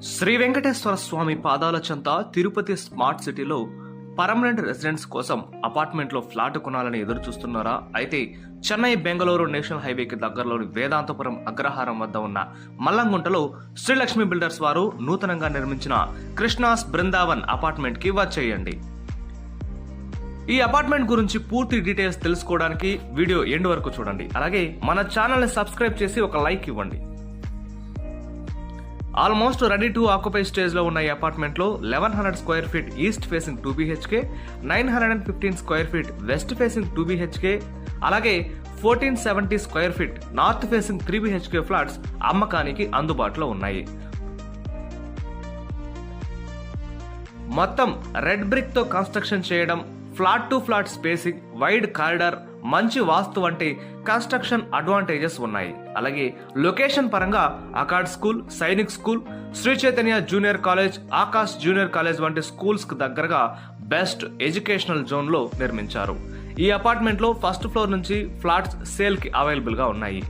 శ్రీ వెంకటేశ్వర స్వామి పాదాల చెంత తిరుపతి స్మార్ట్ సిటీలో పర్మనెంట్ రెసిడెంట్స్ కోసం అపార్ట్మెంట్లో ఫ్లాట్ కొనాలని ఎదురు చూస్తున్నారా? అయితే చెన్నై బెంగళూరు నేషనల్ హైవేకి దగ్గరలోని వేదాంతపురం అగ్రహారం వద్ద ఉన్న మల్లంగుంటలో శ్రీలక్ష్మి బిల్డర్స్ వారు నూతనంగా నిర్మించిన కృష్ణాస్ బృందావన్ అపార్ట్మెంట్ కి వచ్చేయండి. ఈ అపార్ట్మెంట్ గురించి పూర్తి డీటెయిల్స్ తెలుసుకోవడానికి వీడియో ఎండ్ వరకు చూడండి. అలాగే మన ఛానల్ ని సబ్స్క్రైబ్ చేసి ఒక లైక్ ఇవ్వండి. Almost ready to occupy stage లో ఉన్న ఈ అపార్ట్మెంట్ లో 1100 square feet east facing 2 BHK, 915 square feet west facing 2 BHK, అలాగే 1470 square feet north facing 3 BHK flats అమ్మకానికి అందుబాటులో ఉన్నాయి. మొత్తం రెడ్ బ్రిక్ తో కన్స్ట్రక్షన్ చేయడం, flat to flat spacing, wide corridor, మంచి వాస్తు వంటి కన్స్ట్రక్షన్ అడ్వాంటేజెస్ ఉన్నాయి. అలాగే లొకేషన్ పరంగా అకాడ్ school, Sainik school, Sri Chaitanya junior college, Akash junior college వంటి స్కూల్స్ కు దగ్గరగా బెస్ట్ ఎడ్యుకేషనల్ జోన్ లో నిర్మించారు. ఈ అపార్ట్మెంట్ లో ఫస్ట్ ఫ్లోర్ నుంచి ఫ్లాట్స్ సేల్ కి అవైలబుల్ గా ఉన్నాయి.